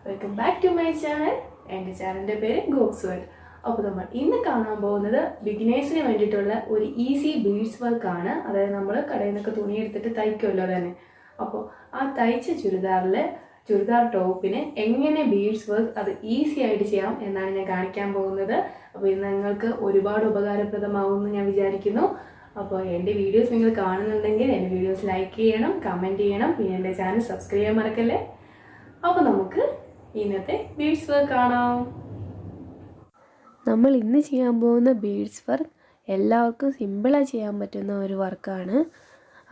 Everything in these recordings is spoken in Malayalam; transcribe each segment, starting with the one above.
Welcome back to my channel. എൻ്റെ ചാനലിൻ്റെ പേര് ഗോക്സ് വേൾഡ്. അപ്പോൾ നമ്മൾ ഇന്ന് കാണാൻ പോകുന്നത് ബിഗിനേഴ്സിന് വേണ്ടിയിട്ടുള്ള ഒരു ഈസി ബീഡ്സ് വർക്കാണ്. അതായത് നമ്മൾ കടയിൽ നിന്നൊക്കെ തുണി എടുത്തിട്ട് തയ്ക്കുമല്ലോ തന്നെ. അപ്പോൾ ആ തയ്ച്ച ചുരിദാർ ടോപ്പിന് എങ്ങനെ ബീഡ്സ് വർക്ക് അത് ഈസി ആയിട്ട് ചെയ്യാം എന്നാണ് ഞാൻ കാണിക്കാൻ പോകുന്നത്. അപ്പോൾ ഇത് നിങ്ങൾക്ക് ഒരുപാട് ഉപകാരപ്രദമാവുമെന്ന് ഞാൻ വിചാരിക്കുന്നു. അപ്പോൾ എൻ്റെ വീഡിയോസ് നിങ്ങൾ കാണുന്നുണ്ടെങ്കിൽ എൻ്റെ വീഡിയോസ് ലൈക്ക് ചെയ്യണം, കമൻറ്റ് ചെയ്യണം, പിന്നെ എൻ്റെ ചാനൽ സബ്സ്ക്രൈബ് ചെയ്യാൻ മറക്കല്ലേ. അപ്പോൾ നമുക്ക് ഇന്നത്തെ ബീഡ്സ് വർക്ക് കാണാം. നമ്മൾ ഇന്ന് ചെയ്യാൻ പോകുന്ന ബീഡ്സ് വർക്ക് എല്ലാവർക്കും സിമ്പിളായി ചെയ്യാൻ പറ്റുന്ന ഒരു വർക്കാണ്.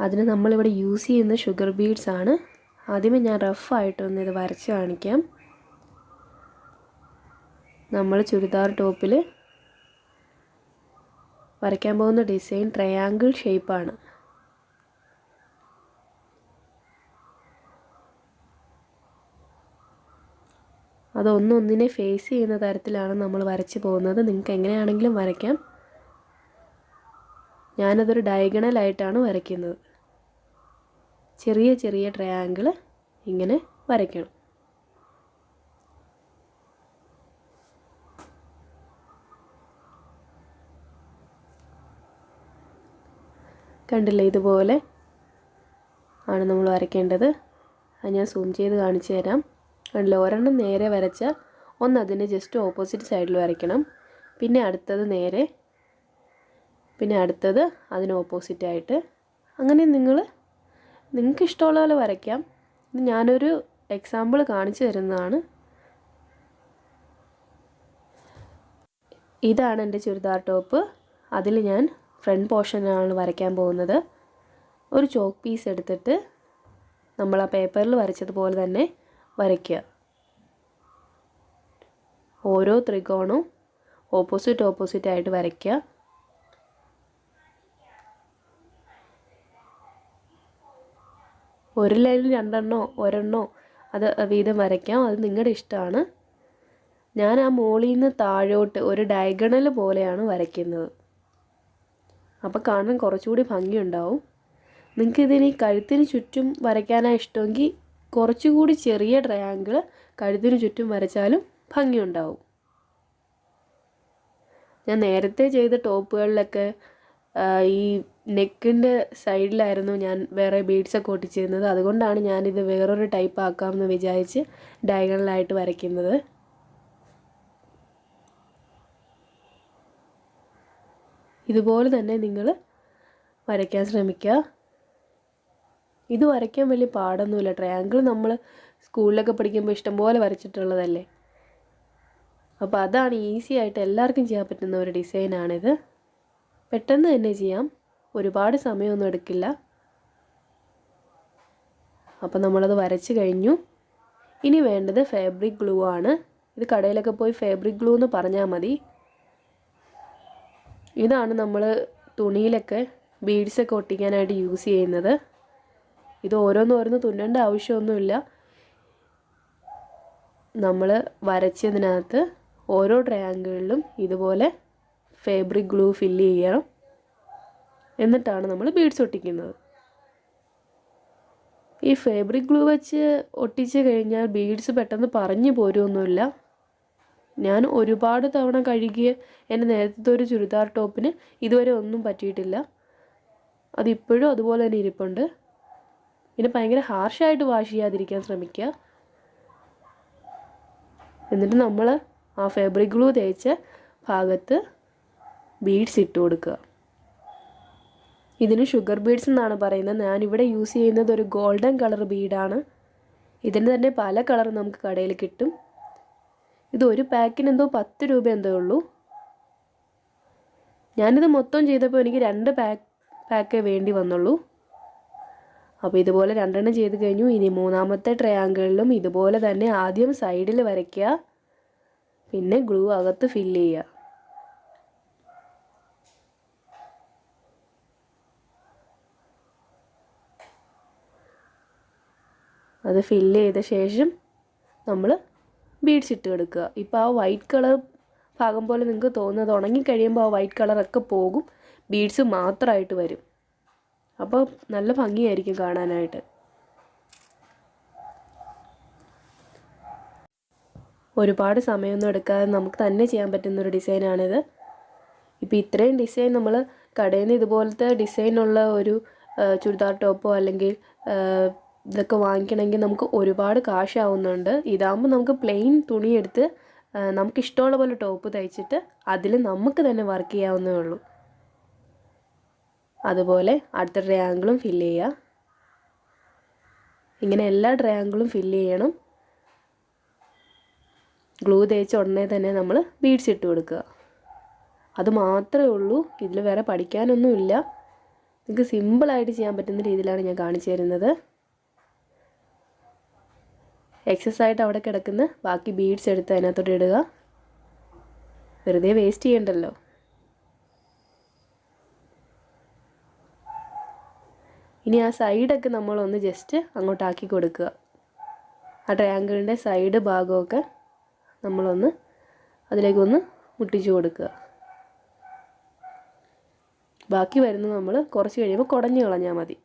അതിന് നമ്മളിവിടെ യൂസ് ചെയ്യുന്ന ഷുഗർ ബീഡ്സ് ആണ്. ആദ്യമേ ഞാൻ റഫായിട്ടൊന്ന് ഇത് വരച്ച് കാണിക്കാം. നമ്മൾ ചുരിദാർ ടോപ്പിൽ വരയ്ക്കാൻ പോകുന്ന ഡിസൈൻ ട്രയാങ്കിൾ ഷേപ്പാണ്. അതൊന്നൊന്നിനെ ഫേസ് ചെയ്യുന്ന തരത്തിലാണ് നമ്മൾ വരച്ച് പോകുന്നത്. നിങ്ങൾക്ക് എങ്ങനെയാണെങ്കിലും വരയ്ക്കാം. ഞാനതൊരു ഡയഗണലായിട്ടാണ് വരയ്ക്കുന്നത്. ചെറിയ ചെറിയ ട്രയാങ്കിൾ ഇങ്ങനെ വരയ്ക്കണം. കണ്ടില്ലേ, ഇതുപോലെ ആണ് നമ്മൾ വരയ്ക്കേണ്ടത്. അത് ഞാൻ സൂം ചെയ്ത് കാണിച്ചു തരാം. കണ്ടില്ല, ഒരെണ്ണം നേരെ വരച്ചാൽ ഒന്ന് അതിൻ്റെ ജസ്റ്റ് ഓപ്പോസിറ്റ് സൈഡിൽ വരയ്ക്കണം. പിന്നെ അടുത്തത് നേരെ, പിന്നെ അടുത്തത് അതിന് ഓപ്പോസിറ്റായിട്ട്. അങ്ങനെ നിങ്ങൾക്ക് ഇഷ്ടമുള്ള പോലെ വരയ്ക്കാം. ഇത് ഞാനൊരു എക്സാമ്പിൾ കാണിച്ചു തരുന്നതാണ്. ഇതാണ് എൻ്റെ ചുരിദാർ ടോപ്പ്. അതിൽ ഞാൻ ഫ്രണ്ട് പോർഷനാണ് വരയ്ക്കാൻ പോകുന്നത്. ഒരു ചോക്ക് പീസ് എടുത്തിട്ട് നമ്മൾ ആ പേപ്പറിൽ വരച്ചതുപോലെ തന്നെ വരയ്ക്കുക. ഓരോ ത്രികോണവും ഓപ്പോസിറ്റായിട്ട് വരയ്ക്കുക. ഒരു ലൈനിൽ ഒരെണ്ണോ അത് വീതം വരയ്ക്കാം. അത് നിങ്ങളുടെ ഇഷ്ടമാണ്. ഞാൻ ആ മുകളിൽ നിന്ന് താഴോട്ട് ഒരു ഡയഗണൽ പോലെയാണ് വരയ്ക്കുന്നത്. അപ്പോൾ കാണാൻ കുറച്ചുകൂടി ഭംഗിയുണ്ടാവും. നിങ്ങൾക്കിതിന് കഴുത്തിന് ചുറ്റും വരയ്ക്കാനാണ് ഇഷ്ടമെങ്കിൽ കുറച്ചുകൂടി ചെറിയ ട്രയാങ്കിൾ കഴുത്തിന് ചുറ്റും വരച്ചാലും ഭംഗിയുണ്ടാവും. ഞാൻ നേരത്തെ ചെയ്ത ടോപ്പുകളിലൊക്കെ ഈ നെക്കിൻ്റെ സൈഡിലായിരുന്നു ഞാൻ വേറെ ബീഡ്സൊക്കെ ഒട്ടിച്ചിരുന്നത്. അതുകൊണ്ടാണ് ഞാനിത് വേറൊരു ടൈപ്പ് ആക്കാമെന്ന് വിചാരിച്ച് ഡയഗണലായിട്ട് വരയ്ക്കുന്നത്. ഇതുപോലെ തന്നെ നിങ്ങൾ വരയ്ക്കാൻ ശ്രമിക്കുക. ഇത് വരയ്ക്കാൻ വലിയ പാടൊന്നുമില്ല. ട്രയാങ്കിൾ നമ്മൾ സ്കൂളിലൊക്കെ പഠിക്കുമ്പോൾ ഇഷ്ടംപോലെ വരച്ചിട്ടുള്ളതല്ലേ. അപ്പോൾ അതാണ് ഈസി ആയിട്ട് എല്ലാവർക്കും ചെയ്യാൻ പറ്റുന്ന ഒരു ഡിസൈനാണിത്. പെട്ടെന്ന് തന്നെ ചെയ്യാം, ഒരുപാട് സമയമൊന്നും എടുക്കില്ല. അപ്പോൾ നമ്മളത് വരച്ച് കഴിഞ്ഞു. ഇനി വേണ്ടത് ഫാബ്രിക് ഗ്ലൂ ആണ്. ഇത് കടയിലൊക്കെ പോയി ഫാബ്രിക് ഗ്ലൂ എന്ന് പറഞ്ഞാൽ മതി. ഇതാണ് നമ്മൾ തുണിയിലൊക്കെ ബീഡ്സൊക്കെ ഒട്ടിക്കാനായിട്ട് യൂസ് ചെയ്യുന്നത്. ഇത് ഓരോന്ന് തുന്നേണ്ട ആവശ്യമൊന്നുമില്ല. നമ്മൾ വരച്ചതിനകത്ത് ഓരോ ട്രയാങ്കിളിലും ഇതുപോലെ ഫാബ്രിക് ഗ്ലൂ ഫില്ല് ചെയ്യണം. എന്നിട്ടാണ് നമ്മൾ ബീഡ്സ് ഒട്ടിക്കുന്നത്. ഈ ഫാബ്രിക് ഗ്ലൂ വെച്ച് ഒട്ടിച്ച് കഴിഞ്ഞാൽ ബീഡ്സ് പെട്ടെന്ന് പറഞ്ഞു പോരുമൊന്നുമില്ല. ഞാൻ ഒരുപാട് തവണ കഴുകിയ എൻ്റെ നേരത്തെ ഒരു ചുരിദാർ ടോപ്പിന് ഇതുവരെ ഒന്നും പറ്റിയിട്ടില്ല. അതിപ്പോഴും അതുപോലെ തന്നെ ഇരിപ്പുണ്ട്. പിന്നെ ഭയങ്കര ഹാർഷായിട്ട് വാഷ് ചെയ്യാതിരിക്കാൻ ശ്രമിക്കുക. എന്നിട്ട് നമ്മൾ ആ ഫാബ്രിക് ഗ്ലൂ തേച്ച ഭാഗത്ത് ബീഡ്സ് ഇട്ട് കൊടുക്കുക. ഇതിന് ഷുഗർ ബീഡ്സ് എന്നാണ് പറയുന്നത്. ഞാനിവിടെ യൂസ് ചെയ്യുന്നത് ഒരു ഗോൾഡൻ കളർ ബീഡാണ്. ഇതിന് തന്നെ പല കളർ നമുക്ക് കടയിൽ കിട്ടും. ഇത് ഒരു പാക്കിന് എന്തോ 10 രൂപ എന്തോ ഉള്ളൂ. ഞാനിത് മൊത്തം ചെയ്തപ്പോൾ എനിക്ക് 2 പാക്കേ വേണ്ടി വന്നുള്ളൂ. അപ്പോൾ ഇതുപോലെ 2 ചെയ്ത് കഴിഞ്ഞു. ഇനി മൂന്നാമത്തെ ട്രയാങ്കിളിലും ഇതുപോലെ തന്നെ ആദ്യം സൈഡിൽ വരയ്ക്കുക, പിന്നെ ഗ്ലൂ അകത്ത് ഫില്ല് ചെയ്യുക. അത് ഫില്ല് ചെയ്ത ശേഷം നമ്മൾ ബീഡ്സ് ഇട്ട് കൊടുക്കുക. ഇപ്പോൾ ആ വൈറ്റ് കളർ ഭാഗം പോലെ നിങ്ങൾക്ക് തോന്നുന്നത് ഉണങ്ങിക്കഴിയുമ്പോൾ ആ വൈറ്റ് കളറൊക്കെ പോകും, ബീഡ്സ് മാത്രമായിട്ട് വരും. അപ്പോൾ നല്ല ഭംഗിയായിരിക്കും കാണാനായിട്ട്. ഒരുപാട് സമയമൊന്നും എടുക്കാതെ നമുക്ക് തന്നെ ചെയ്യാൻ പറ്റുന്നൊരു ഡിസൈനാണിത്. ഇപ്പോൾ ഇത്രയും ഡിസൈൻ നമ്മൾ കടയിൽ നിന്ന് ഇതുപോലത്തെ ഡിസൈനുള്ള ഒരു ചുരിദാർ ടോപ്പോ അല്ലെങ്കിൽ ഇതൊക്കെ വാങ്ങിക്കണമെങ്കിൽ നമുക്ക് ഒരുപാട് കാശാവുന്നുണ്ട്. ഇതാകുമ്പോൾ നമുക്ക് പ്ലെയിൻ തുണിയെടുത്ത് നമുക്കിഷ്ടമുള്ള പോലെ ടോപ്പ് തയ്ച്ചിട്ട് അതിൽ നമുക്ക് തന്നെ വർക്ക് ചെയ്യാവുന്നേ ഉള്ളൂ. അതുപോലെ അടുത്ത ട്രയാങ്കിളും ഫില്ല് ചെയ്യുക. ഇങ്ങനെ എല്ലാ ട്രയാങ്കിളും ഫില്ല് ചെയ്യണം. ഗ്ലൂ തേച്ച് ഉടനെ തന്നെ നമ്മൾ ബീഡ്സ് ഇട്ട് കൊടുക്കുക. അത് മാത്രമേ ഉള്ളൂ, ഇതിൽ വേറെ പഠിക്കാനൊന്നുമില്ല. നിങ്ങൾക്ക് സിമ്പിളായിട്ട് ചെയ്യാൻ പറ്റുന്ന രീതിയിലാണ് ഞാൻ കാണിച്ചു തരുന്നത്. എക്സസൈസായിട്ട് അവിടെ കിടക്കുന്ന ബാക്കി ബീഡ്സ് എടുത്ത് അതിനകത്തോട്ട് ഇടുക. വെറുതെ വേസ്റ്റ് ചെയ്യണ്ടല്ലോ. ഇനി ആ സൈഡൊക്കെ നമ്മളൊന്ന് ജസ്റ്റ് അങ്ങോട്ടാക്കി കൊടുക്കുക. ആ ട്രയാങ്കിളിൻ്റെ സൈഡ് ഭാഗമൊക്കെ നമ്മളൊന്ന് അതിലേക്കൊന്ന് മുട്ടിച്ച് കൊടുക്കുക. ബാക്കി വരുന്നത് നമ്മൾ കുറച്ച് കഴിയുമ്പോൾ കുടഞ്ഞ് കളഞ്ഞാൽ മതി.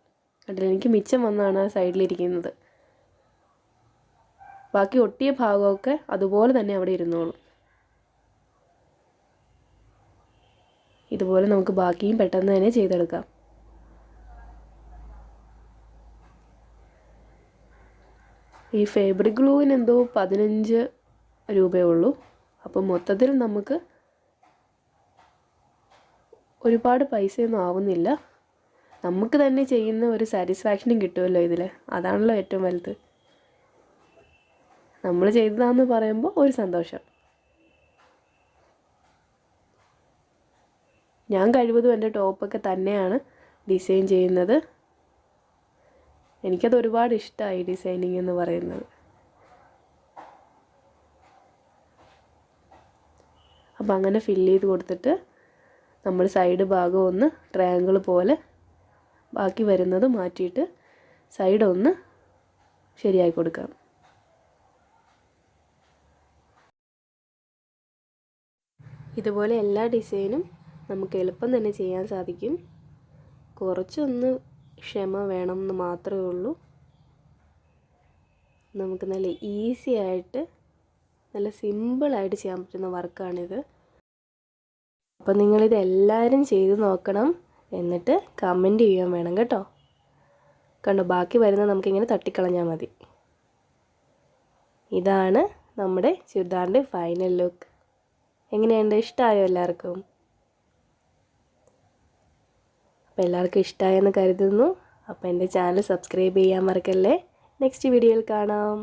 കണ്ടില്ല, എനിക്ക് മിച്ചം വന്നാണ് ആ സൈഡിലിരിക്കുന്നത്. ബാക്കി ഒട്ടിയ ഭാഗമൊക്കെ അതുപോലെ തന്നെ അവിടെ ഇരുന്നോളും. ഇതുപോലെ നമുക്ക് ബാക്കിയും പെട്ടെന്ന് തന്നെ ചെയ്തെടുക്കാം. ഈ ഫെവിക്രിലിന് എന്തോ 15 രൂപയേ ഉള്ളൂ. അപ്പം മൊത്തത്തിൽ നമുക്ക് ഒരുപാട് പൈസയൊന്നും ആവുന്നില്ല. നമുക്ക് തന്നെ ചെയ്യുന്ന ഒരു സാറ്റിസ്ഫാക്ഷനും കിട്ടുമല്ലോ ഇതിൽ. അതാണല്ലോ ഏറ്റവും വലുത്. നമ്മൾ ചെയ്തതാണെന്ന് പറയുമ്പോൾ ഒരു സന്തോഷം. ഞാൻ കഴിവതും എൻ്റെ ടോപ്പൊക്കെ തന്നെയാണ് ഡിസൈൻ ചെയ്യുന്നത്. എനിക്കത് ഒരുപാട് ഇഷ്ടമായി ഡിസൈനിങ് എന്ന് പറയുന്നത്. അപ്പോൾ അങ്ങനെ ഫില്ല് ചെയ്ത് കൊടുത്തിട്ട് നമ്മൾ സൈഡ് ഭാഗം ഒന്ന് ട്രയാങ്കിൾ പോലെ ബാക്കി വരുന്നത് മാറ്റിയിട്ട് സൈഡ് ഒന്ന് ശരിയായി കൊടുക്കാം. ഇതുപോലെ എല്ലാ ഡിസൈനും നമുക്ക് എളുപ്പം തന്നെ ചെയ്യാൻ സാധിക്കും. കുറച്ചൊന്ന് ക്ഷമ വേണം എന്ന് മാത്രമേ ഉള്ളൂ. നമുക്ക് നല്ല ഈസി ആയിട്ട് നല്ല സിമ്പിളായിട്ട് ചെയ്യാൻ പറ്റുന്ന വർക്കാണിത്. അപ്പോൾ നിങ്ങളിത് എല്ലാവരും ചെയ്ത് നോക്കണം. എന്നിട്ട് കമൻറ്റ് ചെയ്യാൻ വേണം കേട്ടോ. കണ്ടോ, ബാക്കി വരുന്നത് നമുക്കിങ്ങനെ തട്ടിക്കളഞ്ഞാൽ മതി. ഇതാണ് നമ്മുടെ ചുരിദാറിൻ്റെ ഫൈനൽ ലുക്ക്. എങ്ങനെയുണ്ട്? ഇഷ്ടമായോ എല്ലാവർക്കും? അപ്പോൾ എല്ലാവർക്കും ഇഷ്ടമായെന്ന് കരുതുന്നു. അപ്പോൾ എൻ്റെ ചാനൽ സബ്സ്ക്രൈബ് ചെയ്യാൻ മറക്കല്ലേ. നെക്സ്റ്റ് വീഡിയോയിൽ കാണാം.